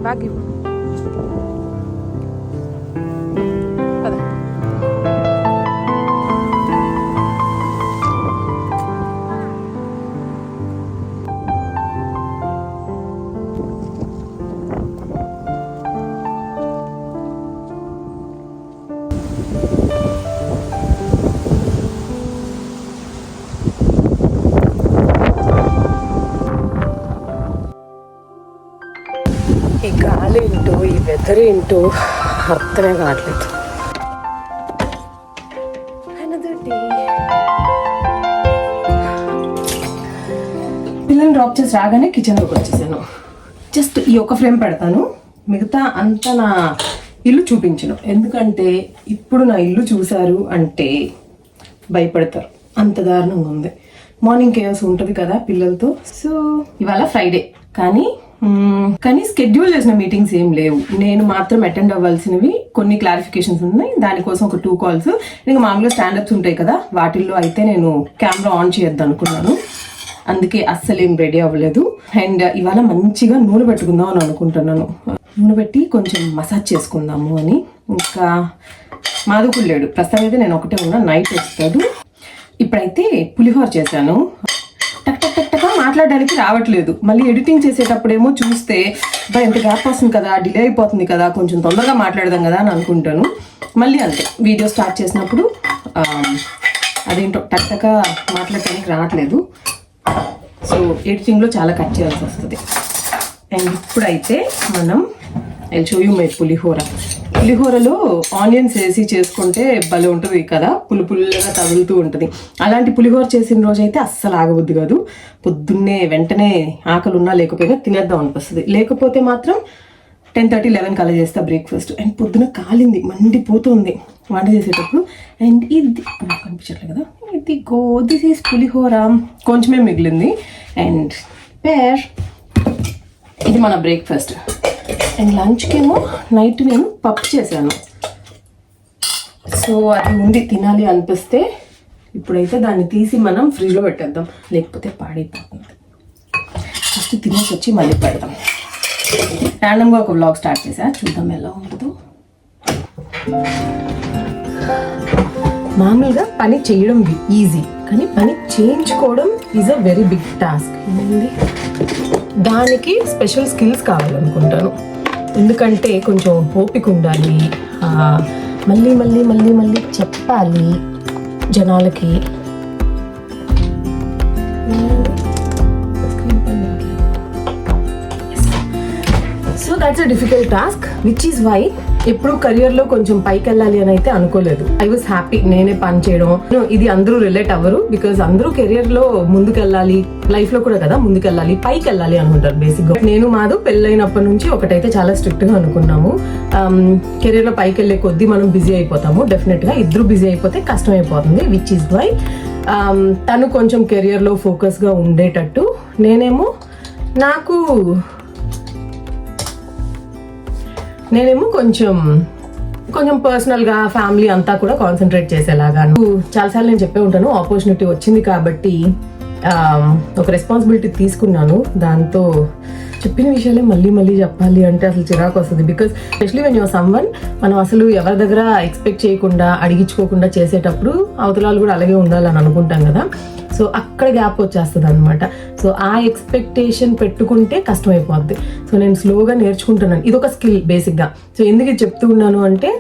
Bagi. Pada. ఈ గాలి ఏంటో ఈ వెదర్ ఏంటో అర్థమే కావట్లేదు. పిల్లల్ని డ్రాప్ చేసి రాగానే కిచెన్లోకి వచ్చేసాను. జస్ట్ ఈ ఒక ఫ్రేమ్ పెడతాను, మిగతా అంతా నా ఇల్లు చూపించను. ఎందుకంటే ఇప్పుడు నా ఇల్లు చూసారు అంటే భయపడతారు, అంత దారుణంగా ఉంది. మార్నింగ్ కేర్స్ ఉంటుంది కదా పిల్లలతో. సో ఇవాళ ఫ్రైడే, కానీ స్కెడ్యూల్ చేసిన మీటింగ్స్ ఏం లేవు. నేను మాత్రం అటెండ్ అవ్వాల్సినవి కొన్ని క్లారిఫికేషన్స్ ఉన్నాయి, దానికోసం ఒక 2 calls. ఇంకా మామూలుగా స్టాండప్స్ ఉంటాయి కదా, వాటిల్లో అయితే నేను కెమెరా ఆన్ చేయొద్దు అనుకున్నాను, అందుకే అస్సలేం రెడీ అవ్వలేదు. అండ్ ఇవాళ మంచిగా నూనె పెట్టుకుందాం అని అనుకుంటున్నాను. నూనె పెట్టి కొంచెం మసాజ్ చేసుకుందాము అని. ఇంకా మాధుకుడు లేడు ప్రస్తుతం, అయితే నేను ఒకటే ఉన్నా, నైట్ వస్తాడు. ఇప్పుడైతే పులిహోర చేశాను. టక్ టక్ టక్ టక్ మాట్లాడడానికి రావట్లేదు. మళ్ళీ ఎడిటింగ్ చేసేటప్పుడేమో చూస్తే ఎంత గ్యాప్ వస్తుంది కదా, డిలే అయిపోతుంది కదా, కొంచెం తొందరగా మాట్లాడదాం కదా అని అనుకుంటాను. మళ్ళీ అంతే, వీడియో స్టార్ట్ చేసినప్పుడు అదేంటో టక్ టక్ మాట్లాడటానికి రావట్లేదు. సో ఎడిటింగ్లో చాలా కట్ చేయాల్సి వస్తుంది. అండ్ ఇప్పుడైతే మనం మై పులిహోరలో ఆనియన్స్ వేసి చేసుకుంటే భలే ఉంటుంది కదా, పుల్లగా తగులుతూ ఉంటుంది. అలాంటి పులిహోర చేసిన రోజు అయితే అస్సలు ఆగబుద్ది కాదు. పొద్దున్నే వెంటనే ఆకలి ఉన్నా లేకపోయినా తినేద్దాం అనిపిస్తుంది. లేకపోతే మాత్రం 10:30-11 కల్లా చేస్తా బ్రేక్ఫాస్ట్. అండ్ పొద్దున కాలింది, మండిపోతుంది వంట చేసేటప్పుడు. అండ్ ఇది నాకు కనిపించట్లేదు కదా, ఇది దిస్ ఈస్ పులిహోర, కొంచెమే మిగిలింది. అండ్ ఇది మన బ్రేక్ఫాస్ట్. అండ్ లంచ్కేమో నైట్ నేను పప్పు చేశాను. సో అది ఉంది, తినాలి అనిపిస్తే ఇప్పుడైతే దాన్ని తీసి మనం ఫ్రిడ్జ్లో పెట్టేద్దాం, లేకపోతే పాడైపోతుంది. ఫస్ట్ తినేసి వచ్చి మళ్ళీ పెడదాం. ర్యాండమ్గా ఒక వ్లాగ్ స్టార్ట్ చేసా, చూద్దాం ఎలా ఉంటుందో. మామూలుగా పని చేయడం ఈజీ, కానీ పని చేయించుకోవడం is a very big task. ఏమైంది, దానికి స్పెషల్ స్కిల్స్ కావాలనుకుంటాను. ఎందుకంటే కొంచెం ఓపిక ఉండాలి, మళ్ళీ మళ్ళీ మళ్ళీ మళ్ళీ చెప్పాలి జనాలకి. So that's a difficult task, which is why ఎప్పుడు కెరియర్లో కొంచెం పైకి వెళ్ళాలి అని అయితే అనుకోలేదు. ఐ వాజ్ హ్యాపీ నేనే పని చేయడం. ఇది అందరూ రిలేట్ అవ్వరు, బికాజ్ అందరూ కెరియర్లో ముందుకెళ్ళాలి, లైఫ్లో కూడా కదా ముందుకెళ్ళాలి, పైకి వెళ్ళాలి అనుకుంటారు బేసిక్గా. నేను మాధవ్ పెళ్ళైనప్పటి నుంచి ఒకటైతే చాలా స్ట్రిక్ట్గా అనుకున్నాము, కెరియర్లో పైకి వెళ్ళే కొద్దీ మనం బిజీ అయిపోతాము. డెఫినెట్గా ఇద్దరు బిజీ అయిపోతే కష్టం అయిపోతుంది, విచ్ ఈస్ వై తను కొంచెం కెరియర్లో ఫోకస్గా ఉండేటట్టు, నేనేమో కొంచెం పర్సనల్గా ఫ్యామిలీ అంతా కూడా కాన్సన్ట్రేట్ చేసేలాగా. చాలాసార్లు నేను చెప్పే ఉంటాను, ఆపర్చునిటీ వచ్చింది కాబట్టి ఒక రెస్పాన్సిబిలిటీ తీసుకున్నాను. దాంతో చెప్పిన విషయాలే మళ్ళీ మళ్ళీ చెప్పాలి అంటే అసలు చిరాకు వస్తుంది. Because especially when your someone, మనం అసలు ఎవరి దగ్గర ఎక్స్పెక్ట్ చేయకుండా అడిగించుకోకుండా చేసేటప్పుడు అవతలాలు కూడా అలాగే ఉండాలని అనుకుంటాం కదా. సో అక్కడ గ్యాప్ వచ్చేస్తుంది అనమాట. సో ఆ ఎక్స్పెక్టేషన్ పెట్టుకుంటే కష్టమైపోద్ది. సో నేను స్లోగా నేర్చుకుంటున్నాను, ఇది ఒక స్కిల్ బేసిక్గా. సో ఎందుకు ఇది చెప్తూ ఉన్నాను అంటే,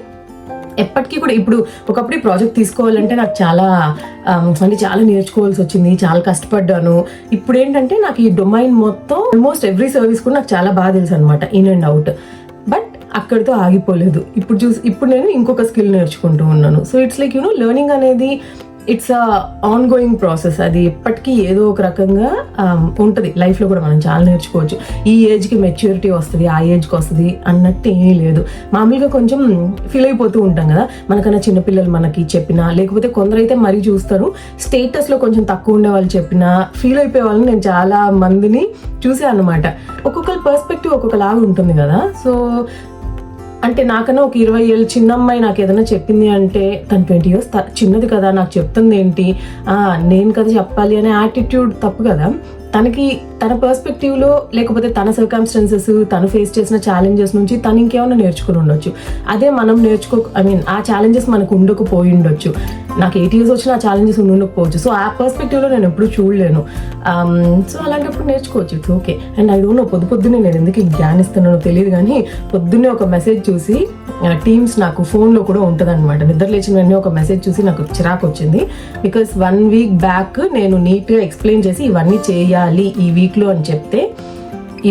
ఎప్పటికీ కూడా ఇప్పుడు ఒకప్పుడు ప్రాజెక్ట్ తీసుకోవాలంటే నాకు చాలా నేర్చుకోవాల్సి వచ్చింది, చాలా కష్టపడ్డాను. ఇప్పుడు ఏంటంటే నాకు ఈ డొమైన్ మొత్తం ఆల్మోస్ట్ ఎవ్రీ సర్వీస్ కూడా నాకు చాలా బాగా తెలుసు అనమాట, ఇన్ అండ్ అవుట్. బట్ అక్కడితో ఆగిపోలేదు. ఇప్పుడు నేను ఇంకొక స్కిల్ నేర్చుకుంటూ ఉన్నాను. సో ఇట్స్ లైక్ లెర్నింగ్ అనేది ఇట్స్ ఆన్ గోయింగ్ ప్రాసెస్. అది ఎప్పటికీ ఏదో ఒక రకంగా ఉంటుంది లైఫ్లో కూడా. మనం చాలా నేర్చుకోవచ్చు. ఈ ఏజ్కి మెచ్యూరిటీ వస్తుంది, ఆ ఏజ్కి వస్తుంది అన్నట్టు ఏమీ లేదు. మామూలుగా కొంచెం ఫీల్ అయిపోతూ ఉంటాం కదా, మనకన్నా చిన్నపిల్లలు మనకి చెప్పినా, లేకపోతే కొందరైతే మరీ చూస్తారు స్టేటస్లో కొంచెం తక్కువ ఉండే వాళ్ళు చెప్పినా ఫీల్ అయిపోయే వాళ్ళని నేను చాలా మందిని చూసాను అనమాట. ఒక్కొక్కరి పర్స్పెక్టివ్ ఒక్కొక్కలాగా ఉంటుంది కదా. సో అంటే నాకన్నా ఒక 20 ఏళ్ళు చిన్న అమ్మాయి నాకు ఏదైనా చెప్పింది అంటే తను 20 years చిన్నది కదా, నాకు చెప్తుంది ఏంటి, నేను కదా చెప్పాలి అనే యాటిట్యూడ్ తప్పు కదా. తనకి తన పర్స్పెక్టివ్లో లేకపోతే తన సర్కమ్స్టాన్సెస్, తను ఫేస్ చేసిన ఛాలెంజెస్ నుంచి తను ఇంకేమైనా నేర్చుకుని ఉండొచ్చు. అదే మనం ఆ ఛాలెంజెస్ మనకు ఉండకపోయి ఉండొచ్చు. నాకు 8 years వచ్చిన ఆ ఛాలెంజెస్ ఉండకపోవచ్చు. సో ఆ పర్స్పెక్టివ్లో నేను ఎప్పుడు చూడలేను. సో అలాంటప్పుడు నేర్చుకోవచ్చు, it's okay. And I don't know పొద్దున్నే నేను ఎందుకు జ్ఞానిస్తున్నానో తెలియదు కానీ పొద్దున్నే ఒక మెసేజ్ చూసి టీమ్స్ నాకు ఫోన్లో కూడా ఉంటుంది అనమాట. నిద్ర లేచిన వెంటనే ఒక మెసేజ్ చూసి నాకు చిరాకు వచ్చింది. బికాస్ 1 week బ్యాక్ నేను నీట్గా ఎక్స్ప్లెయిన్ చేసి ఇవన్నీ చేయాలి ఈ వీక్లో అని చెప్తే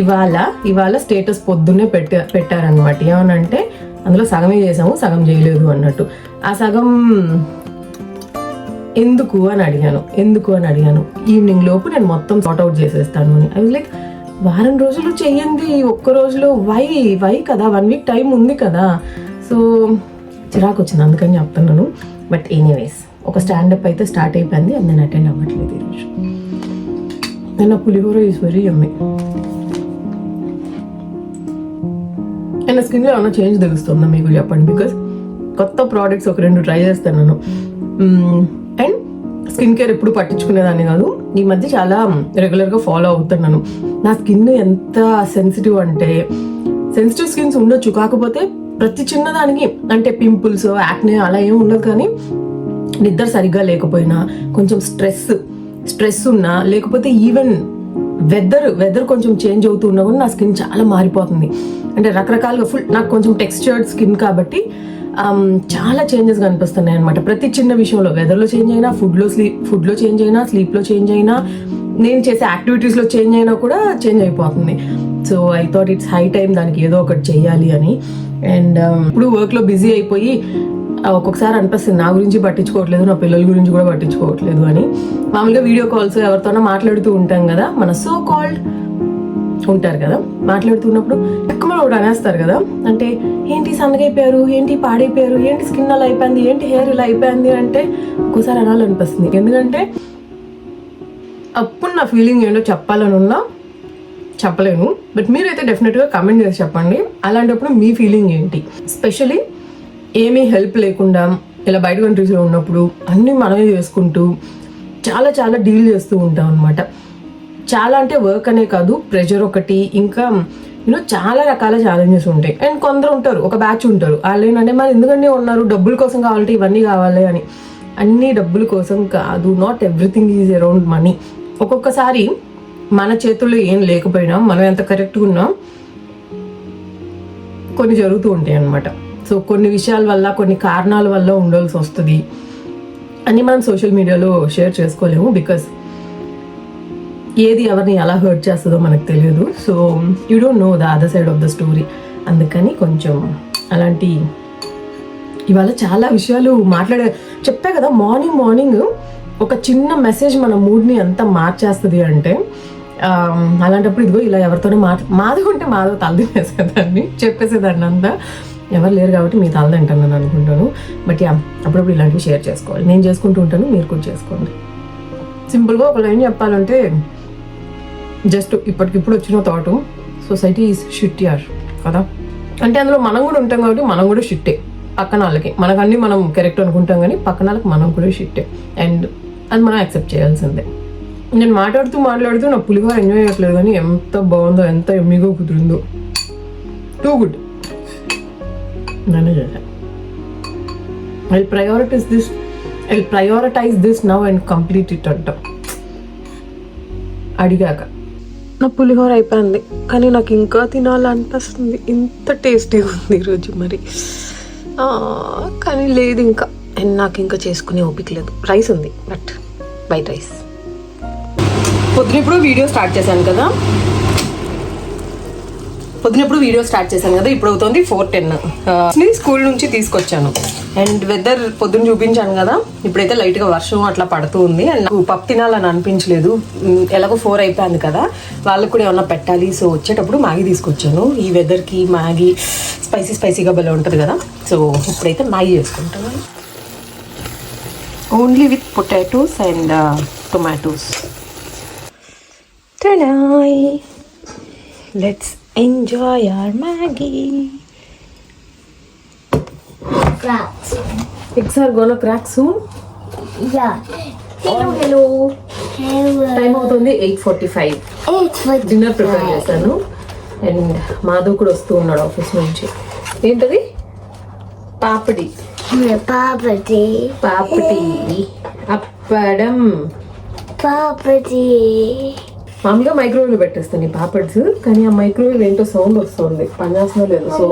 ఇవాళ స్టేటస్ పొద్దున్నే పెట్టారనమాట. ఏమనంటే అందులో సగమే చేసాము, సగం చేయలేదు అన్నట్టు. ఆ సగం ఎందుకు అని అడిగాను. ఈవినింగ్ లోపు నేను మొత్తం సార్ట్అవుట్ చేసేస్తాను అని. ఐ వాజ్ లైక్, వారం రోజులు చెయ్యండి, ఒక్క రోజులో వై కదా, 1 week టైం ఉంది కదా. సో చిరాకు వచ్చింది, అందుకని చెప్తున్నాను. బట్ ఎనీవేస్ ఒక స్టాండప్ అయితే స్టార్ట్ అయిపోయింది. అది నేను అటెండ్ అవ్వట్లేదు ఈరోజు. నేను పులిహోర ఈజ్ వెరీ యమ్మీ. అండ్ స్కిన్లో ఏమైనా చేంజ్ తెలుస్తుందా మీకు చెప్పండి. బికాస్ కొత్త ప్రోడక్ట్స్ 1-2 ట్రై చేస్తాను. అండ్ స్కిన్ కేర్ ఎప్పుడు పట్టించుకునేదాన్ని కాదు, ఈ మధ్య చాలా రెగ్యులర్గా ఫాలో అవుతున్నాను. నా స్కిన్ ఎంత సెన్సిటివ్ అంటే, సెన్సిటివ్ స్కిన్స్ ఉండొచ్చు, కాకపోతే ప్రతి చిన్నదానికి అంటే పింపుల్స్, యాక్నే అలా ఏమి ఉండదు. కానీ నిద్ర సరిగ్గా లేకపోయినా, కొంచెం స్ట్రెస్ ఉన్నా, లేకపోతే ఈవెన్ వెదర్ కొంచెం చేంజ్ అవుతూ ఉన్నా కూడా నా స్కిన్ చాలా మారిపోతుంది. అంటే రకరకాలుగా నాకు కొంచెం టెక్స్చర్డ్ స్కిన్ కాబట్టి చాలా చేంజెస్ కనిపిస్తున్నాయి అనమాట. ప్రతి చిన్న విషయంలో, వెదర్లో చేంజ్ అయినా, ఫుడ్లో చేంజ్ అయినా, స్లీప్లో చేంజ్ అయినా, నేను చేసే యాక్టివిటీస్లో చేంజ్ అయినా కూడా చేంజ్ అయిపోతుంది. So I thought it's high time దానికి ఏదో ఒకటి చెయ్యాలి అని. అండ్ ఇప్పుడు వర్క్లో బిజీ అయిపోయి ఒక్కొక్కసారి అనిపిస్తుంది నా గురించి పట్టించుకోవట్లేదు, నా పిల్లల గురించి కూడా పట్టించుకోవట్లేదు అని. మామూలుగా వీడియో కాల్స్ ఎవరితోనో మాట్లాడుతూ ఉంటాం కదా, మన సో కాల్డ్ ఉంటారు కదా, మాట్లాడుతున్నప్పుడు ఎక్కువ ఒకటి అనేస్తారు కదా, అంటే ఏంటి సన్నగైపోయారు, ఏంటి పాడైపోయారు, ఏంటి స్కిన్ అలా అయిపోయింది, ఏంటి హెయిర్ ఇలా అయిపోయింది అంటే ఒక్కోసారి అనాలనిపిస్తుంది. ఎందుకంటే అప్పుడు నా ఫీలింగ్ ఏంటో చెప్పాలని ఉన్నా చెప్పలేను. బట్ మీరైతే డెఫినెట్గా కమెంట్ చేసి చెప్పండి అలాంటప్పుడు మీ ఫీలింగ్ ఏంటి. స్పెషలీ ఏమీ హెల్ప్ లేకుండా ఇలా బయట కంట్రీస్లో ఉన్నప్పుడు అన్నీ మనమే చేసుకుంటూ చాలా చాలా డీల్ చేస్తూ ఉంటాం అనమాట. చాలా అంటే వర్క్ అనే కాదు, ప్రెషర్ ఒకటి, ఇంకా చాలా రకాల ఛాలెంజెస్ ఉంటాయి. అండ్ కొందరు ఉంటారు, ఒక బ్యాచ్ ఉంటారు, వాళ్ళు ఏంటంటే మరి ఎందుకంటే ఉన్నారు, డబ్బుల కోసం కావాలంటే ఇవన్నీ కావాలి అని. అన్ని డబ్బుల కోసం కాదు, not everything is around money. ఒక్కొక్కసారి మన చేతుల్లో ఏం లేకపోయినా, మనం ఎంత కరెక్ట్గా ఉన్నా కొన్ని జరుగుతూ ఉంటాయి అన్నమాట. సో కొన్ని విషయాల వల్ల, కొన్ని కారణాల వల్ల ఉండాల్సి వస్తుంది అని మనం సోషల్ మీడియాలో షేర్ చేసుకోలేము. బికాస్ ఏది ఎవరిని ఎలా హర్ట్ చేస్తుందో మనకు తెలియదు. So you don't know the other side of the story. అందుకని కొంచెం అలాంటి ఇవాళ చాలా విషయాలు చెప్పా కదా. మార్నింగ్ ఒక చిన్న మెసేజ్ మన మూడ్ని ఎంత మార్చేస్తుంది అంటే, అలాంటప్పుడు ఇదిగో ఇలా ఎవరితోనే మాధవ్ ఉంటే మాధవ్ తలదినేసేదాన్ని, చెప్పేసేదాన్ని అంతా. ఎవరు లేరు కాబట్టి మీ తల తింటాను అని అనుకుంటాను. బట్ యా, అప్పుడప్పుడు ఇలాంటివి షేర్ చేసుకోవాలి. నేను చేసుకుంటూ ఉంటాను, మీరు కూడా చేసుకోండి. సింపుల్గా ఒక లైన్ చెప్పాలంటే, జస్ట్ ఇప్పటికిప్పుడు వచ్చిన థాట్, సొసైటీ ఈజ్ షిట్ యార్ కదా. అంటే అందులో మనం కూడా ఉంటాం కాబట్టి మనం కూడా షిట్టే పక్కన వాళ్ళకి. మనకన్నీ మనం కరెక్ట్ అనుకుంటాం కానీ పక్కన వాళ్ళకి మనం కూడా షిట్టే. అండ్ అది మనం యాక్సెప్ట్ చేయాల్సిందే. నేను మాట్లాడుతూ నా పులిహోర ఎంజాయ్ చేయట్లేదు కానీ ఎంత బాగుందో, ఎంత ఎమ్మిగా కుదిరిందో, టూ గుడ్. నేనే చేశాను. I prioritize this now and complete it అంట. అడిగాక నా పులిహోర అయిపోయింది కానీ నాకు ఇంకా తినాలనిపిస్తుంది. ఇంత టేస్టీగా ఉంది ఈరోజు మరి, కానీ లేదు ఇంకా. అండ్ నాకు ఇంకా చేసుకునే ఓపిక లేదు. రైస్ ఉంది, బట్ వైట్ రైస్. పొద్దునప్పుడు వీడియో స్టార్ట్ చేశాను కదా, ఇప్పుడు అవుతుంది 4:10. స్కూల్ నుంచి తీసుకొచ్చాను. అండ్ వెదర్ పొద్దున్న చూపించాను కదా, ఇప్పుడైతే లైట్గా వర్షం అట్లా పడుతూ ఉంది. అండ్ నాకు పప్పు తినాలని అనిపించలేదు, ఎలాగో 4 అయిపోయింది కదా, వాళ్ళకి కూడా ఏమన్నా పెట్టాలి. సో వచ్చేటప్పుడు మ్యాగీ తీసుకొచ్చాను. ఈ వెదర్కి మ్యాగీ స్పైసీగా భలే ఉంటుంది కదా. సో ఇప్పుడైతే మ్యాగీ చేసుకుంటాను, only with potatoes and tomatoes. Let's enjoy hour Maggi. Eggs are gonna crack soon? Yeah. Hello. Time అవుతుంది 8:45. డిన్నర్ ప్రిపేర్ చేశాను. అండ్ మాధవ్ కూడా వస్తూ ఉన్నాడు ఆఫీస్ నుంచి. ఏంటది? పాపడి. అప్పడం. మామూలుగా మైక్రోవేవ్ పెట్టేస్తాను ఈ పాపడ్స్, కానీ ఆ మైక్రోవేవ్ ఏంటో సౌండ్ వస్తుంది, పనిచేస్తుందో లేదు. సో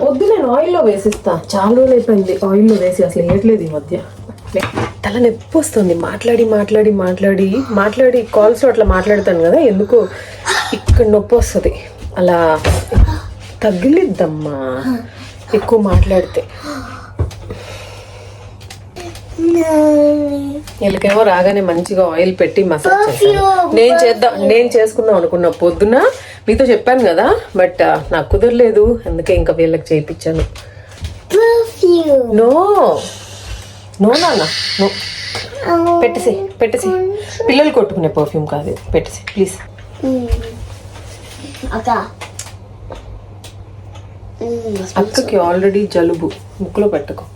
వద్దు, నేను ఆయిల్లో వేసిస్తా. చాలా రోజులు అయిపోయింది ఆయిల్లో వేసి, అసలు వేయట్లేదు ఈ మధ్య. తల నొప్పి వస్తుంది మాట్లాడి కాల్స్లో అట్లా మాట్లాడతాను కదా, ఎందుకో ఇక్కడ నొప్పి వస్తుంది. అలా తగిలిద్దమ్మా ఎక్కువ మాట్లాడితే. వీళ్ళకేమో రాగానే మంచిగా ఆయిల్ పెట్టి మసాజ్ చేస్తాను. నేను చేసుకుందాం అనుకున్నా పొద్దున, మీతో చెప్పాను కదా, బట్ నాకు కుదరలేదు, అందుకే ఇంకా వీళ్ళకి చేయించాను. నో నాన్న, నో. పెట్టేసి పిల్లలు కొట్టుకునే పర్ఫ్యూమ్ కాదు, పెట్టేసి ప్లీజ్. అక్కకి ఆల్రెడీ జలుబు, ముక్కులో పెట్టుకో.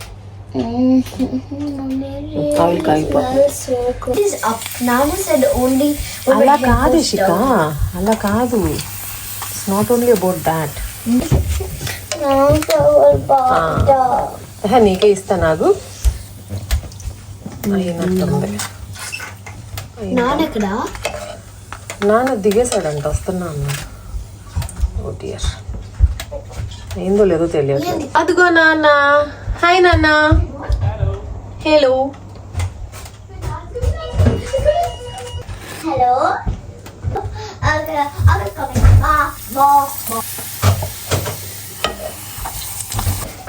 ఆయిల్ కాగిపోతుంది. అలా కాదు శిఖ, అలా కాదు. It's not only about that. నీకే ఇస్తా. నాకు నాన్న దిగేశాడంట, వస్తున్నా అన్నాడు. ఓ డియర్, ఏందో లేదో తెలియదు. అదిగో నాన్న. హాయ్ నాన్న. హలో.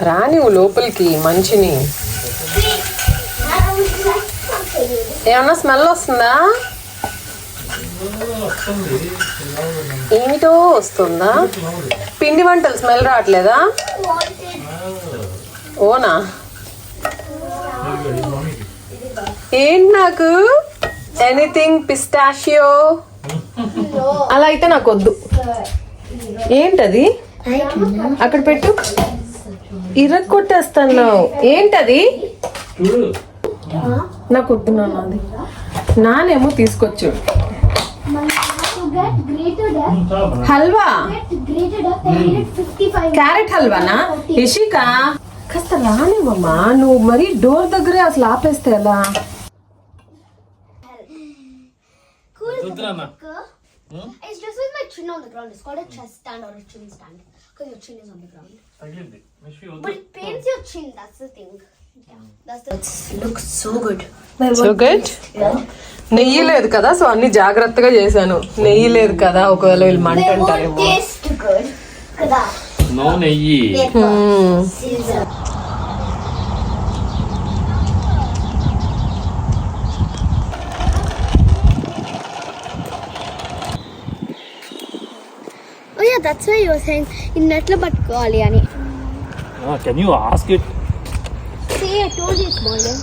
రాని లోపలికి మంచిని. ఏమన్నా స్మెల్ వస్తుందా? ఏమిటో వస్తుందా? పిండి వంటలు స్మెల్ రావట్లేదా? ఓనా? ఏంటి నాకు ఎనీథింగ్ పిస్టాషియో అలా అయితే నాకు వద్దు. ఏంటది? అక్కడ పెట్టు. ఇరక్కొట్టేస్తున్నావు. ఏంటది? నాకు వద్దు నాన్న. అది నానేమో తీసుకొచ్చు. హల్వా, క్యారెట్ హల్వానా? ఇషిక కాస్త రానివమ్మా, నువ్వు మరీ డోర్ దగ్గరే అసలు ఆపేస్తే ఎలా? It's just with my chin on the ground. It's called a chest stand or a chin stand because your chin is on the ground. But it pains your chin. That's the thing. It looks so good. So good? Yeah. నెయ్యి లేదు కదా, so అన్ని జాగ్రత్తగా చేశాను. నెయ్యి లేదు కదా, ఒకవేళ వీళ్ళు మంట అంటారేమో. నో నెయ్యి. Oh yeah, that's why you were saying in netla pattukovali ani. Can you ask it? See, I told you it's morning.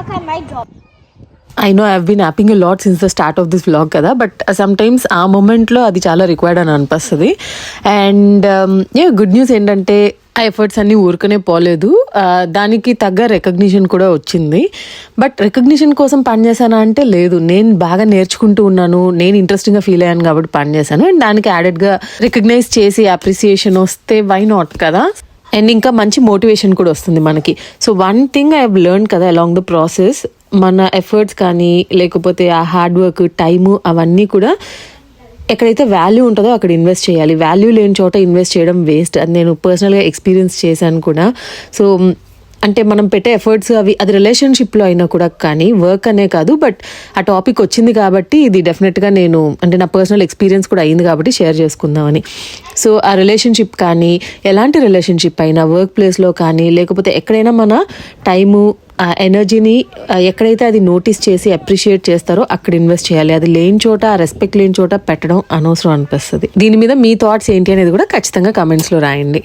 Okay, my job. I know I been yapping a lot since the start of this vlog కదా, but sometimes ఆ మూమెంట్లో అది చాలా required అని అనిపిస్తుంది. And good news ఏంటంటే ఆ efforts అన్నీ ఊరుకనే పోలేదు, దానికి తగ్గ రికగ్నిషన్ కూడా వచ్చింది. బట్ రికగ్నిషన్ కోసం పనిచేశానా అంటే లేదు, నేను బాగా నేర్చుకుంటూ ఉన్నాను, నేను ఇంట్రెస్టింగ్గా ఫీల్ అయ్యాను కాబట్టి పనిచేశాను. అండ్ దానికి యాడెడ్గా రికగ్నైజ్ చేసి అప్రిసియేషన్ వస్తే వై నాట్ కదా. అండ్ ఇంకా మంచి మోటివేషన్ కూడా వస్తుంది మనకి. So one thing I have learn కదా అలాంగ్ ద ప్రాసెస్, మన ఎఫర్ట్స్ కానీ లేకపోతే ఆ హార్డ్ వర్క్, టైము, అవన్నీ కూడా ఎక్కడైతే వాల్యూ ఉంటుందో అక్కడ ఇన్వెస్ట్ చేయాలి. వాల్యూ లేని చోట ఇన్వెస్ట్ చేయడం వేస్ట్. అది నేను పర్సనల్గా ఎక్స్పీరియన్స్ చేశాను కూడా. సో అంటే మనం పెట్టే ఎఫర్ట్స్ అవి అది రిలేషన్షిప్లో అయినా కూడా కానీ వర్క్ అనే కాదు, బట్ ఆ టాపిక్ వచ్చింది కాబట్టి ఇది డెఫినెట్గా నేను అంటే నా పర్సనల్ ఎక్స్పీరియన్స్ కూడా అయింది కాబట్టి షేర్ చేసుకుందామని. సో ఆ రిలేషన్షిప్ కానీ ఎలాంటి రిలేషన్షిప్ అయినా వర్క్ ప్లేస్లో కానీ లేకపోతే ఎక్కడైనా మన టైము ఆ ఎనర్జీని ఎక్కడైతే అది నోటీస్ చేసి అప్రిషియేట్ చేస్తారో అక్కడ ఇన్వెస్ట్ చేయాలి. అది లేని చోట, ఆ రెస్పెక్ట్ లేని చోట పెట్టడం అనవసరం అనిపిస్తుంది. దీని మీద మీ థాట్స్ ఏంటి అనేది కూడా ఖచ్చితంగా కమెంట్స్లో రాయండి.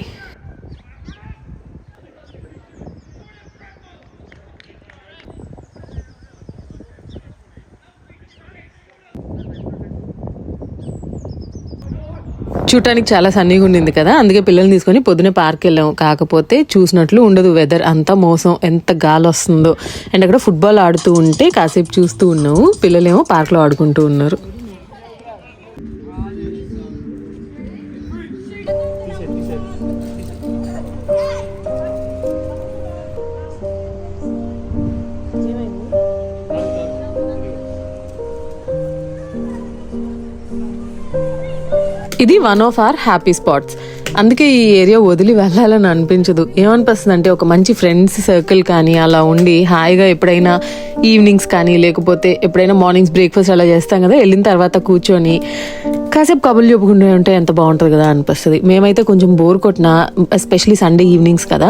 చూడటానికి చాలా సన్నీగా ఉండింది కదా, అందుకే పిల్లల్ని తీసుకొని పొద్దునే పార్క్ వెళ్ళాము. కాకపోతే చూసినట్లు ఉండదు, వెదర్ అంతా మోసం, ఎంత గాలి వస్తుందో. అండ్ అక్కడ ఫుట్బాల్ ఆడుతూ ఉంటే కాసేపు చూస్తూ ఉన్నాము, పిల్లలేమో పార్క్లో ఆడుకుంటూ ఉన్నారు. ఇది one of our happy spots. అందుకే ఈ ఏరియా వదిలి వెళ్ళాలని అనిపించదు. ఏమనిపిస్తుంది అంటే ఒక మంచి ఫ్రెండ్స్ సర్కిల్ కానీ అలా ఉండి హాయిగా ఎప్పుడైనా ఈవినింగ్స్ కానీ లేకపోతే ఎప్పుడైనా మార్నింగ్స్ బ్రేక్ఫాస్ట్ అలా చేస్తాం కదా, వెళ్ళిన తర్వాత కూర్చొని కాసేపు కబుర్లు చెప్పుకుంటూ ఉంటే ఎంత బాగుంటుంది కదా అనిపిస్తుంది. మేమైతే కొంచెం బోర్ కొట్టిన, ఎస్పెషలీ సండే ఈవినింగ్స్ కదా,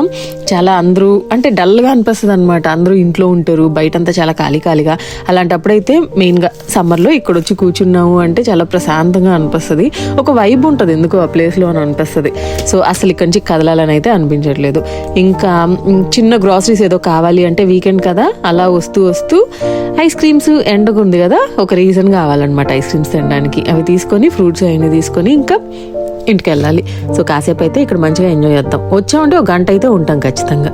చాలా అందరూ అంటే డల్గా అనిపిస్తుంది అనమాట. అందరూ ఇంట్లో ఉంటారు, బయటంతా చాలా ఖాళీగా. అలాంటప్పుడైతే మెయిన్గా సమ్మర్లో ఇక్కడ వచ్చి కూర్చున్నాము అంటే చాలా ప్రశాంతంగా అనిపిస్తుంది. ఒక వైబ్ ఉంటుంది ఎందుకో ఆ ప్లేస్లో అని అనిపిస్తుంది. సో అసలు ఇక్కడి నుంచి కదలాలని అయితే అనిపించట్లేదు. ఇంకా చిన్న గ్రాసరీస్ ఏదో కావాలి అంటే వీకెండ్ కదా, అలా వస్తూ ఐస్ క్రీమ్స్ ఎండగా ఉంది కదా, ఒక రీజన్ కావాలన్నమాట ఐస్ క్రీమ్స్ తినడానికి. అవి తీసుకొని ఫ్రూట్స్ అవన్నీ తీసుకొని ఇంకా ఇంటికి వెళ్ళాలి. సో కాసేపు అయితే ఇక్కడ మంచిగా ఎంజాయ్ చేద్దాం. వచ్చామంటే ఒక గంట అయితే ఉంటాం ఖచ్చితంగా.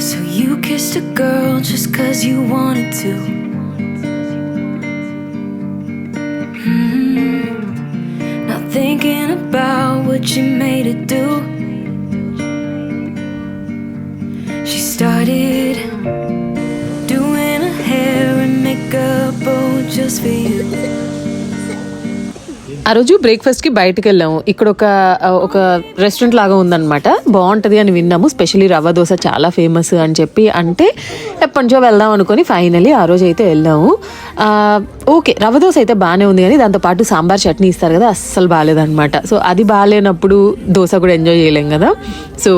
So you kissed a girl just 'cause you wanted to. Not thinking about what you made her do. She started doing her hair and makeup, oh, just for you. ఆ రోజు బ్రేక్ఫాస్ట్కి బయటకు వెళ్ళాము. ఇక్కడ ఒక రెస్టారెంట్ లాగా ఉందన్నమాట, బాగుంటుంది అని విన్నాము. స్పెషల్లీ రవ్వ దోశ చాలా ఫేమస్ అని చెప్పి అంటే ఎప్పటి నుంచో వెళ్దాం అనుకొని ఫైనలీ ఆ రోజు అయితే వెళ్ళాము. ఓకే, రవ్వ దోశ అయితే బాగానే ఉంది, కానీ దాంతోపాటు సాంబార్ చట్నీ ఇస్తారు కదా, అస్సలు బాగాలేదన్నమాట. సో అది బాగాలేనప్పుడు దోశ కూడా ఎంజాయ్ చేయలేం కదా. సో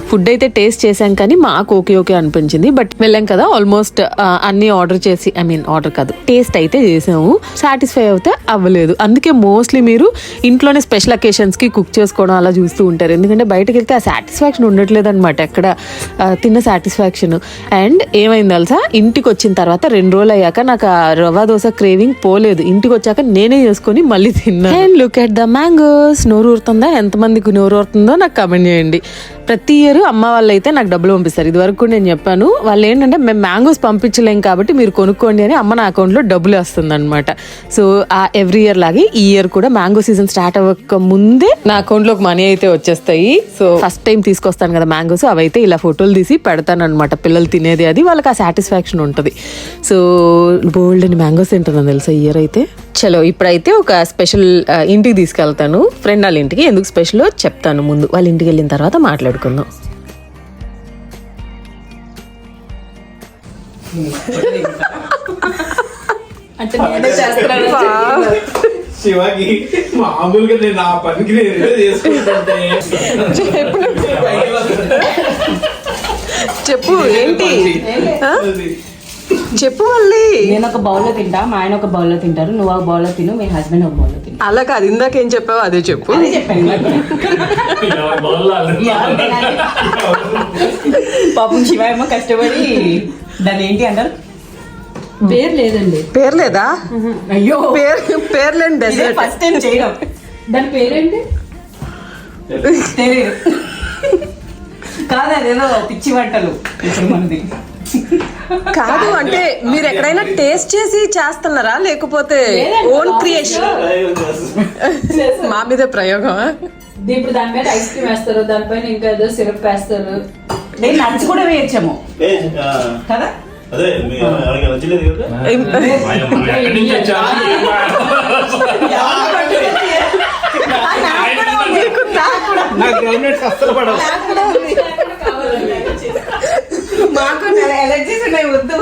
ఫుడ్ అయితే టేస్ట్ చేసాం కానీ మాకు ఓకే అనిపించింది. బట్ వెళ్ళాం కదా, ఆల్మోస్ట్ అన్నీ ఆర్డర్ చేసి ఆర్డర్ కాదు, టేస్ట్ అయితే చేసాము. సాటిస్ఫై అయితే అవ్వలేదు. అందుకే మోస్ట్లీ మీరు ఇంట్లోనే స్పెషల్ అకేషన్స్కి కుక్ చేసుకోవడం అలా చూస్తూ ఉంటారు. ఎందుకంటే బయటకు వెళ్తే ఆ సాటిస్ఫాక్షన్ ఉండట్లేదు అనమాట, ఎక్కడ తిన్న సాటిస్ఫాక్షన్. అండ్ ఏమైంది తెలుసా, ఇంటికి వచ్చిన తర్వాత 2 రోజులు అయ్యాక నాకు ఆ రవ్వ దోశ క్రేవింగ్ పోలేదు. ఇంటికి వచ్చాక నేనే చేసుకొని మళ్ళీ తిన్నాను. And look at the mangoes. నోరు ఊరుతుందా? ఎంతమందికి నోరు ఊరుతుందో నాకు కమెంట్ చేయండి. ప్రతి ఇయర్ అమ్మ వాళ్ళు అయితే నాకు డబ్బులు పంపిస్తారు. ఇదివరకు నేను చెప్పాను, వాళ్ళు ఏంటంటే మేము మ్యాంగోస్ పంపించలేం కాబట్టి మీరు కొనుక్కోండి అని అమ్మ నా అకౌంట్లో డబ్బులు వస్తుంది అనమాట. సో ఆ ఎవ్రీ ఇయర్ లాగే ఈ ఇయర్ కూడా మ్యాంగో సీజన్ స్టార్ట్ అవ్వక ముందే నా అకౌంట్లోకి మనీ అయితే వచ్చేస్తాయి. సో ఫస్ట్ టైం తీసుకొస్తాను కదా మ్యాంగోస్, అవైతే ఇలా ఫోటోలు తీసి పెడతాను అనమాట. పిల్లలు తినేది అది వాళ్ళకి ఆ సాటిస్ఫాక్షన్ ఉంటుంది. సో బోల్డ్ అని మ్యాంగోస్ తింటున్నాను తెలుసా ఇయర్ అయితే. చలో ఇప్పుడైతే ఒక స్పెషల్ ఇంటికి తీసుకెళ్తాను, ఫ్రెండ్ వాళ్ళ ఇంటికి. ఎందుకు స్పెషల్ చెప్తాను ముందు, వాళ్ళ ఇంటికి వెళ్ళిన తర్వాత మాట్లాడుకుందాం. అంటే నేనే చేస్తున్నాను. శివకి మామూలుగా నేను ఆ పనికి నేను చేసుకుంటుంటే చెప్పు ఏంటి చెప్పు. మళ్ళీ నేను ఒక బౌల్లో తింటా, మా ఆయన ఒక బౌల్లో తింటారు, నువ్వు ఒక బౌల్లో తిను, మీ హస్బెండ్ ఒక బౌల్లో తిను. అలా కాదు, ఇందాకేం చెప్పావు అదే చెప్పు. అదే చెప్పాను. పాపం శివ ఏమో కష్టపడి దాన్ని ఏంటి అంటారు, పేరు లేదండి. పేరు లేదా? అయ్యో పేర్లేండి డెజర్ట్. ఫస్ట్ టైం చేయడం. దాని పేరేంటి తెలియదు. కాదు, అదేదో పిచ్చి వంటలు ఇప్పుడు మనది. కాదు అంటే మీరు ఎక్కడైనా టేస్ట్ చేసి చేస్తున్నారా లేకపోతే ఓన్ క్రియేషన్? మా మీద ప్రయోగం. ఇప్పుడు దాని మీద ఐస్ క్రీమ్ వేస్తారు, దానిపైన ఇంకా ఏదో సిరప్ వేస్తారు. నేను నచ్చి కూడా వేయచ్చాము కదా. అదే ఎవరికి నచ్చలేదు కదా ఎక్కడి నుంచి వచ్చారు నాకు గ్రౌండ్నట్స్ అస్సలు పడవు. మాకు ఎలర్జీస్ ఉన్నాయి వద్దు.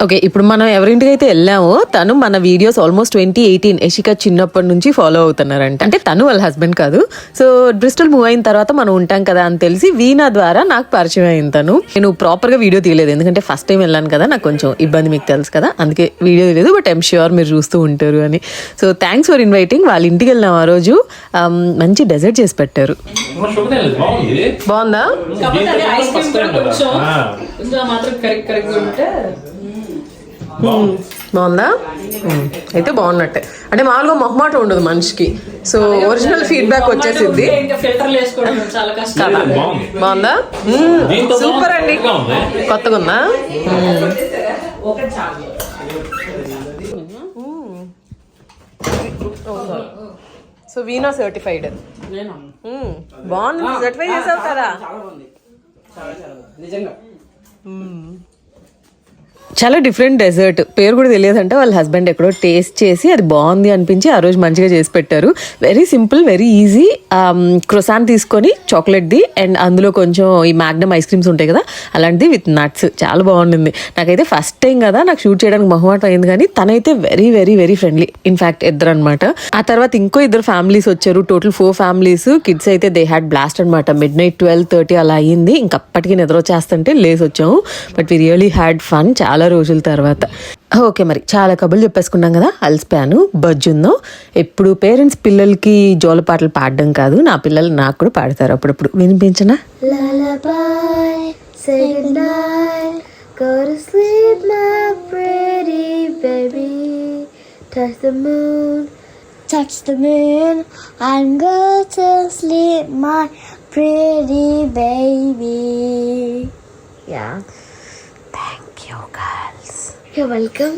ఓకే, ఇప్పుడు మనం ఎవరింటికి అయితే వెళ్ళామో తను మన వీడియోస్ ఆల్మోస్ట్ 2018 యశిక చిన్నప్పటి నుంచి ఫాలో అవుతున్నారంట. అంటే తను వాళ్ళ హస్బెండ్ కాదు. సో బ్రిస్టల్ మూవ్ అయిన తర్వాత మనం ఉంటాం కదా అని తెలిసి వీణా ద్వారా నాకు పరిచయం అయింది తను. నేను ప్రాపర్ గా వీడియో తీయలేదు, ఎందుకంటే ఫస్ట్ టైం వెళ్ళాను కదా, నాకు కొంచెం ఇబ్బంది, మీకు తెలుసు కదా, అందుకే వీడియో తీయలేదు. బట్ ఐమ్ ష్యూర్ మీరు చూస్తూ ఉంటారు అని. So thanks for inviting. వాళ్ళ ఇంటికి వెళ్ళాం ఆ రోజు. మంచి డెజర్ట్ చేసి పెట్టారు. బాగుందా? కాకపోతే అది ఐస్ క్రీమ్ కూడా కొంచెం కొంచెం మాత్రం కరెక్ట్ ఉంటే బాగుందా? అయితే బాగున్నట్టే. అంటే మామూలుగా మొహమాట ఉండదు మనిషికి. సో ఒరిజినల్ ఫీడ్బ్యాక్ వచ్చేసింది. ఇంకా ఫిల్టర్లు వేసుకోవడం చాలా కష్టం. బాగుందా? సూపర్ అండి. కొత్తగా ఉందా? సో వీణా సర్టిఫైడ్. బాగుంది. సర్టిఫై చేసావు కదా. నిజంగా చాలా డిఫరెంట్ డెజర్ట్. పేరు కూడా తెలియదంటే వాళ్ళ హస్బెండ్ ఎక్కడో టేస్ట్ చేసి అది బాగుంది అనిపించి ఆ రోజు మంచిగా చేసి పెట్టారు. Very simple, very easy. Croissant తీసుకొని చాక్లెట్ది అండ్ అందులో కొంచెం ఈ మ్యాగ్నమ్ ఐస్ క్రీమ్స్ ఉంటాయి కదా, అలాంటిది విత్ నట్స్. చాలా బాగుండింది. నాకైతే ఫస్ట్ టైం కదా, నాకు షూట్ చేయడానికి మొహమాటం అయింది, కానీ తనైతే very very very friendly. In fact ఇద్దరు అనమాట. ఆ తర్వాత ఇంకో ఇద్దరు ఫ్యామిలీస్ వచ్చారు. Total 4 families. కిడ్స్ అయితే దే హ్యాడ్ బ్లాస్ట్ అనమాట. midnight 12:30 అలా అయ్యింది. ఇంకప్పటికీ నిద్ర వచ్చేస్తుంటే లేసి వచ్చాము. But we really had fun చాలా రోజుల తర్వాత. ఓకే, మరి చాలా కబుర్లు చెప్పేసుకున్నాం కదా, అలసిపోయాను. బజ్జుందో. ఎప్పుడు పేరెంట్స్ పిల్లలకి జోల పాటలు పాడడం కాదు, నా పిల్లలు నాకు కూడా పాడతారు అప్పుడప్పుడు. వినిపించనా? Lullaby, say goodnight, go to sleep, my pretty baby. Touch the moon, and go to sleep, my pretty baby. Yeah. Thank you, girls. You're welcome.